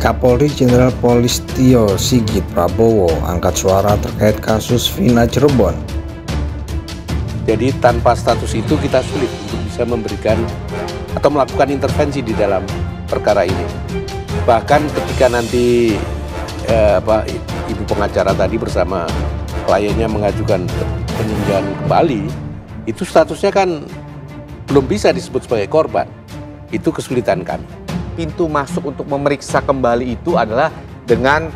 Kapolri Jenderal Polistio Sigit Prabowo angkat suara terkait kasus Vina Cirebon. Jadi tanpa status itu kita sulit untuk bisa memberikan atau melakukan intervensi di dalam perkara ini. Bahkan ketika nanti ibu pengacara tadi bersama kliennya mengajukan peninjauan kembali, itu statusnya kan belum bisa disebut sebagai korban. Itu kesulitan kami. Pintu masuk untuk memeriksa kembali itu adalah dengan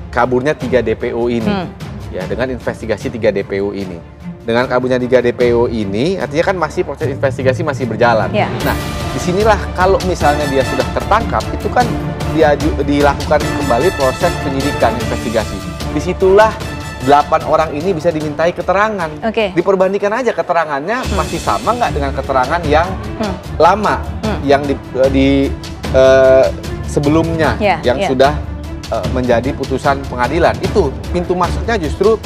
kaburnya 3 DPO ini. Ya, dengan investigasi 3 DPO ini. Dengan kaburnya 3 DPO ini, artinya kan masih proses investigasi masih berjalan. Ya. Nah, disinilah kalau misalnya dia sudah tertangkap, itu kan dilakukan kembali proses penyidikan investigasi. Disitulah 8 orang ini bisa dimintai keterangan. Diperbandingkan aja keterangannya masih sama nggak dengan keterangan yang lama, yang sebelumnya, sudah menjadi putusan pengadilan. Itu pintu masuknya justru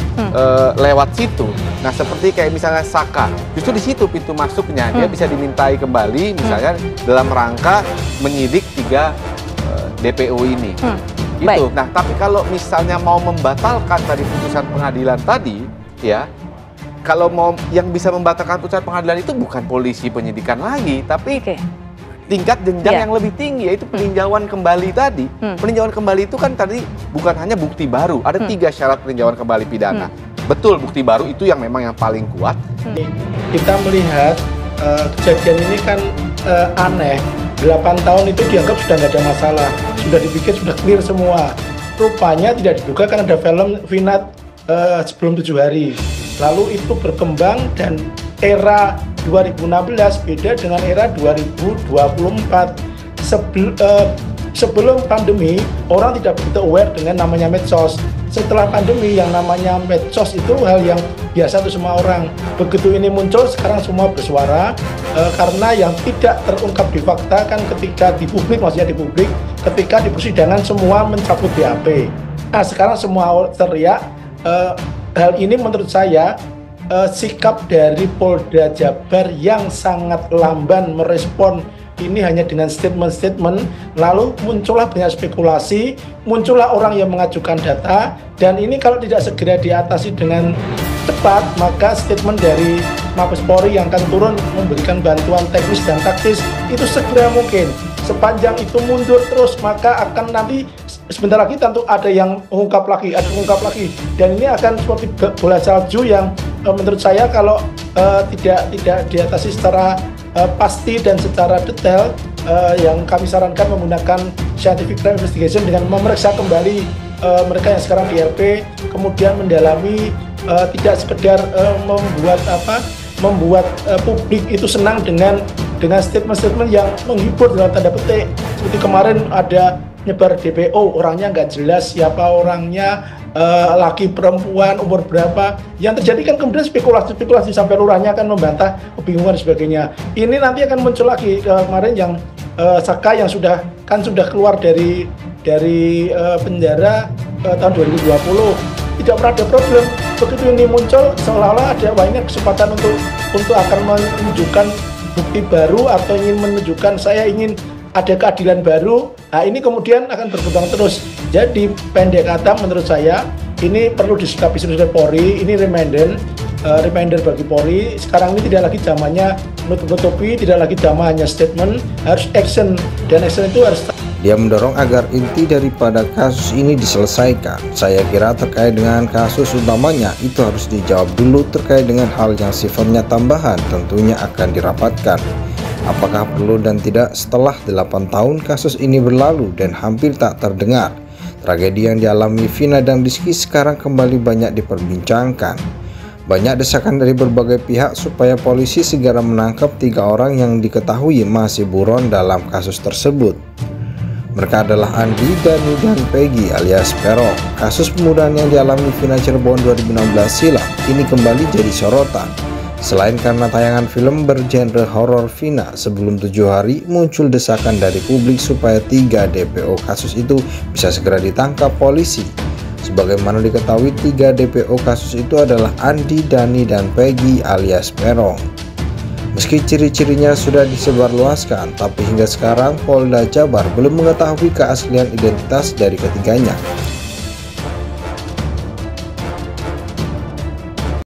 lewat situ. Nah, seperti kayak misalnya Saka, justru di situ pintu masuknya dia bisa dimintai kembali, misalnya dalam rangka menyidik 3 DPO ini. Itu. Nah, tapi kalau misalnya mau membatalkan tadi putusan pengadilan tadi, ya, kalau mau yang bisa membatalkan putusan pengadilan itu bukan polisi penyidikan lagi, tapi tingkat jenjang yang lebih tinggi, yaitu peninjauan kembali tadi. Peninjauan kembali itu kan tadi bukan hanya bukti baru, ada 3 syarat peninjauan kembali pidana. Betul, bukti baru itu yang memang yang paling kuat. Kita melihat kejadian ini kan aneh. 8 tahun itu dianggap sudah nggak ada masalah, sudah dipikir sudah clear semua. Rupanya tidak diduga kan ada film Vina sebelum 7 hari. Lalu itu berkembang dan era 2016 beda dengan era 2024. Sebelum pandemi, orang tidak begitu aware dengan namanya medsos. Setelah pandemi, yang namanya medsos itu hal yang biasa untuk semua orang. Begitu ini muncul, sekarang semua bersuara, karena yang tidak terungkap di fakta kan ketika di publik, maksudnya di publik, ketika di persidangan semua mencabut BAP. Nah, sekarang semua teriak. Hal ini menurut saya sikap dari Polda Jabar yang sangat lamban merespon ini hanya dengan statement-statement, lalu muncullah banyak spekulasi, muncullah orang yang mengajukan data, dan ini kalau tidak segera diatasi dengan cepat, maka statement dari Mabes Polri yang akan turun memberikan bantuan teknis dan taktis itu segera mungkin. Sepanjang itu mundur terus, maka akan nanti sebentar lagi tentu ada yang mengungkap lagi, dan ini akan seperti bola salju yang menurut saya kalau tidak diatasi secara pasti dan secara detail, yang kami sarankan menggunakan scientific crime investigation dengan memeriksa kembali mereka yang sekarang di RP, kemudian mendalami, tidak sekedar membuat publik itu senang dengan statement-statement yang menghibur dalam tanda petik. Seperti kemarin ada nyebar DPO, orangnya nggak jelas siapa orangnya, laki perempuan, umur berapa. Yang terjadi kan kemudian spekulasi sampai lurahnya akan membantah, kebingungan dan sebagainya. Ini nanti akan muncul lagi kemarin yang Saka yang sudah keluar dari penjara tahun 2020, tidak pernah ada problem. Begitu ini muncul seolah-olah ada banyak kesempatan untuk akan menunjukkan bukti baru atau ingin menunjukkan saya ingin ada keadilan baru. Nah, ini kemudian akan berkembang terus. Jadi pendek kata menurut saya ini perlu disikapi oleh Polri. Ini reminder bagi Polri. Sekarang ini tidak lagi zamannya menutup-nutupi, tidak lagi zaman hanya statement, harus action, dan action itu harus. Dia mendorong agar inti daripada kasus ini diselesaikan. Saya kira terkait dengan kasus utamanya itu harus dijawab dulu. Terkait dengan hal yang sifatnya tambahan tentunya akan dirapatkan. Apakah perlu dan tidak setelah 8 tahun kasus ini berlalu dan hampir tak terdengar. Tragedi yang dialami Vina dan Rizky sekarang kembali banyak diperbincangkan. Banyak desakan dari berbagai pihak supaya polisi segera menangkap 3 orang yang diketahui masih buron dalam kasus tersebut. Mereka adalah Andi, Dani, dan Peggy alias Peron. Kasus pembunuhan yang dialami Vina Cirebon 2016 silam kini kembali jadi sorotan. Selain karena tayangan film bergenre horor Vina sebelum 7 hari, muncul desakan dari publik supaya 3 DPO kasus itu bisa segera ditangkap polisi. Sebagaimana diketahui, 3 DPO kasus itu adalah Andi, Dani, dan Peggy alias Peron. Meski ciri-cirinya sudah disebarluaskan, tapi hingga sekarang Polda Jabar belum mengetahui keaslian identitas dari ketiganya.